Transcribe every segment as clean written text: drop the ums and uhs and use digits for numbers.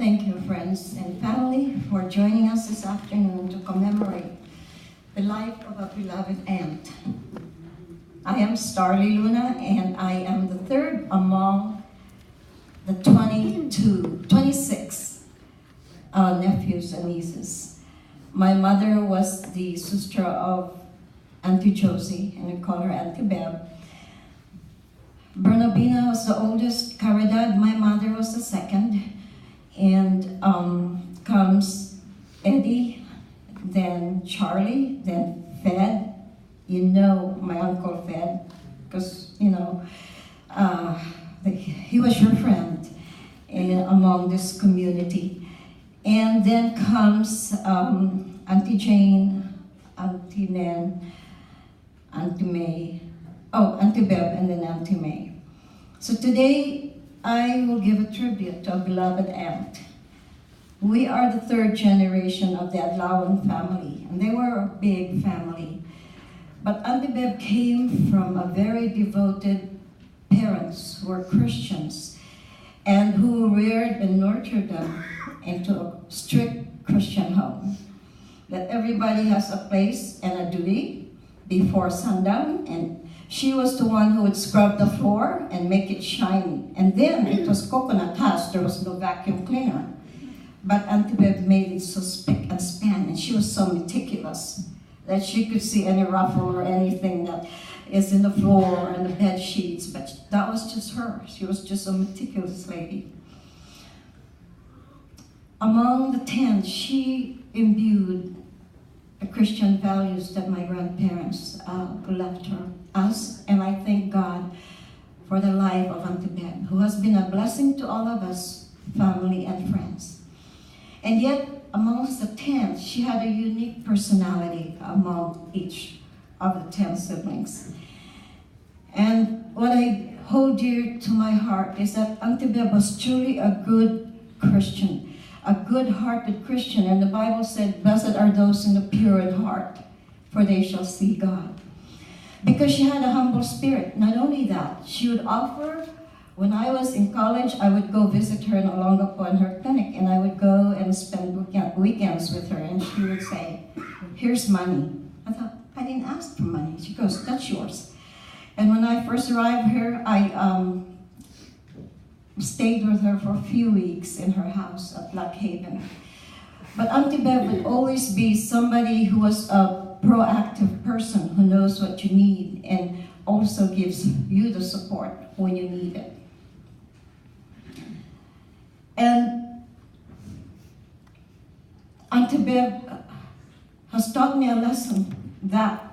Thank you, friends and family, for joining us this afternoon to commemorate the life of a beloved aunt. I am Starlie Luna, and I am the third among the 26 nephews and nieces. My mother was the sister of Auntie Josie, and we call her Auntie Beb. Bernabina was the oldest. Caridad, my mother, was the second. And comes Eddie, then Charlie, then Fed. You know my uncle Fed, because, he was your friend among this community. And then comes Auntie Jane, Auntie Nen, Auntie May, Auntie Beb, and then Auntie May. So today, I will give a tribute to a beloved aunt. We are the third generation of the Adlawan family, and they were a big family. But Auntie Beb came from a very devoted parents who were Christians and who reared and nurtured them into a strict Christian home. That everybody has a place and a duty before sundown, and she was the one who would scrub the floor and make it shiny. And then it was coconut husk, there was no vacuum cleaner. But Auntie Beb made it so spick and span, and she was so meticulous that she could see any ruffle or anything that is in the floor and the bed sheets, but that was just her. She was just a meticulous lady. Among the 10, she imbued the Christian values that my grandparents left us, and I thank God for the life of Auntie Beb, who has been a blessing to all of us, family and friends. And yet, amongst the 10, she had a unique personality among each of the 10 siblings. And what I hold dear to my heart is that Auntie Beb was truly a good Christian, a good-hearted Christian, and the Bible said, "Blessed are those in the pure in heart, for they shall see God." Because she had a humble spirit. Not only that, she would offer, when I was in college, I would go visit her in Olongapo in her clinic, and I would go and spend weekends with her, and she would say, "Here's money." I thought, I didn't ask for money. She goes, "That's yours." And when I first arrived here, I stayed with her for a few weeks in her house at Black Haven. But Auntie Beb would always be somebody who was a proactive person who knows what you need and also gives you the support when you need it. And Auntie Beb has taught me a lesson that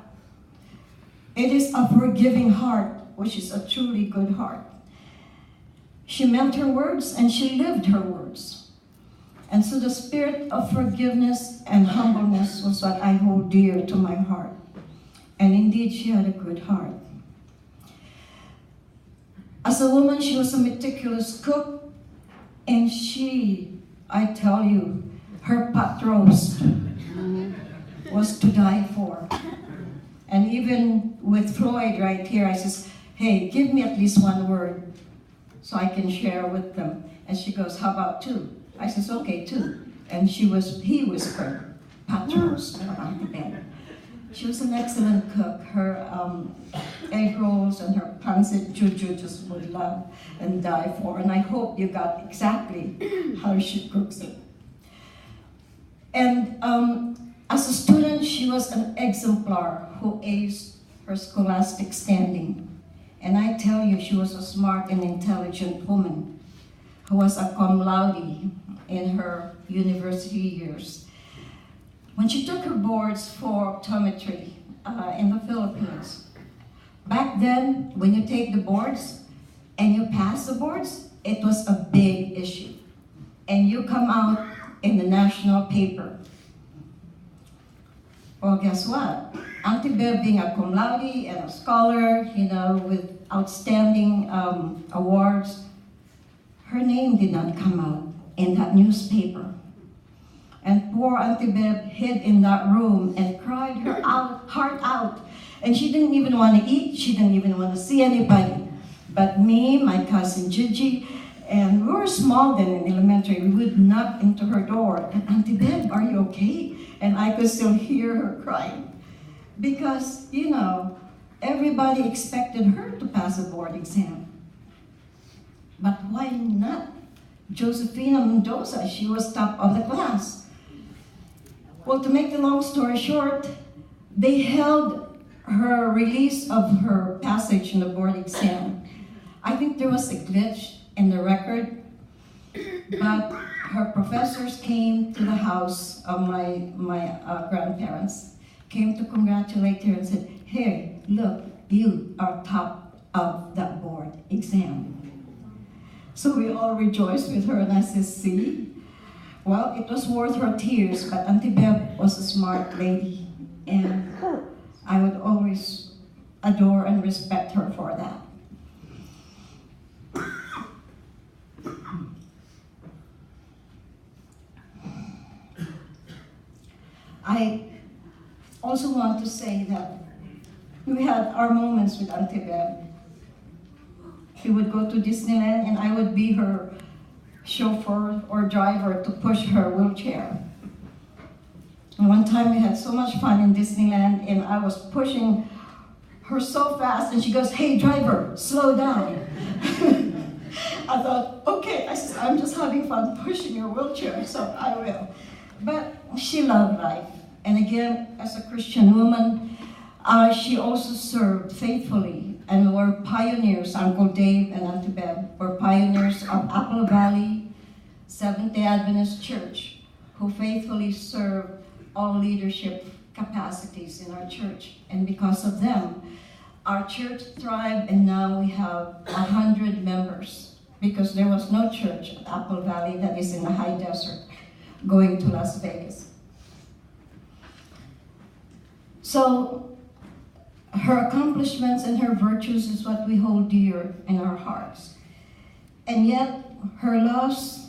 it is a forgiving heart, which is a truly good heart. She meant her words and she lived her words. And so the spirit of forgiveness and humbleness was what I hold dear to my heart. And indeed, she had a good heart. As a woman, she was a meticulous cook, and I tell you, her pot roast was to die for. And even with Floyd right here, I says, "Hey, give me at least one word so I can share with them." And she goes, "How about two?" I says, "Okay, two." And he whispered, "Pot roast for Auntie Beb." She was an excellent cook. Her egg rolls and her pancit juju just would love and die for. And I hope you got exactly how she cooks it. And as a student, she was an exemplar who aced her scholastic standing. And I tell you, she was a smart and intelligent woman who was a cum laude in her university years. When she took her boards for optometry in the Philippines, back then, when you take the boards and you pass the boards, it was a big issue. And you come out in the national paper. Well, guess what? Auntie Beb, being a cum laude and a scholar, with outstanding awards, her name did not come out in that newspaper. And poor Auntie Beb hid in that room and cried her heart out. And she didn't even want to eat. She didn't even want to see anybody. But me, my cousin Gigi, And we were small then in elementary. We would knock into her door, and Auntie Bev, are you okay? And I could still hear her crying. Because, everybody expected her to pass a board exam. But why not Josefina Mendoza? She was top of the class. Well, to make the long story short, they held her release of her passage in the board exam. I think there was a glitch in the record, but her professors came to the house of my grandparents, came to congratulate her and said, "Hey, look, you are top of that board exam." So we all rejoiced with her, and I said, "See? Well, it was worth her tears, but Auntie Bev was a smart lady, and I would always adore and respect her for that." I also want to say that we had our moments with Auntie Bev. She would go to Disneyland, and I would be her chauffeur or driver to push her wheelchair. And one time we had so much fun in Disneyland, and I was pushing her so fast, and she goes, "Hey driver, slow down." I thought, okay, I'm just having fun pushing your wheelchair, so I will. But she loved life. And again, as a Christian woman, she also served faithfully and were pioneers. Uncle Dave and Auntie Bev were pioneers of Apple Valley Seventh-day Adventist Church, who faithfully served all leadership capacities in our church. And because of them, our church thrived, and now we have 100 members, because there was no church at Apple Valley that is in the high desert going to Las Vegas. So her accomplishments and her virtues is what we hold dear in our hearts. And yet her loss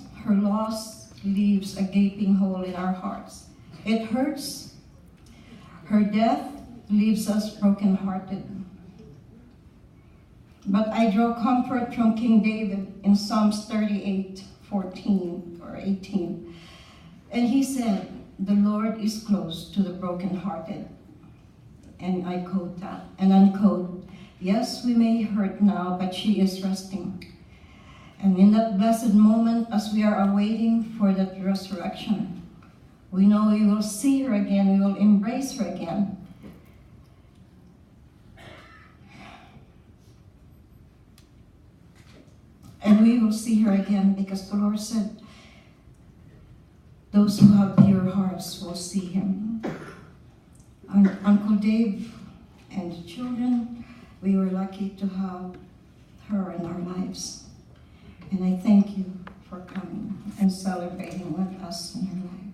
leaves a gaping hole in our hearts. It hurts. Her death leaves us brokenhearted. But I draw comfort from King David in Psalms 38:14 or 18. And he said, "The Lord is close to the brokenhearted." And I quote that, and unquote, "Yes, we may hurt now, but she is resting." And in that blessed moment, as we are awaiting for that resurrection, we know we will see her again, we will embrace her again. And we will see her again, because the Lord said, those who have pure hearts will see him. Uncle Dave and the children, we were lucky to have her in our lives. And I thank you for coming and celebrating with us in her life.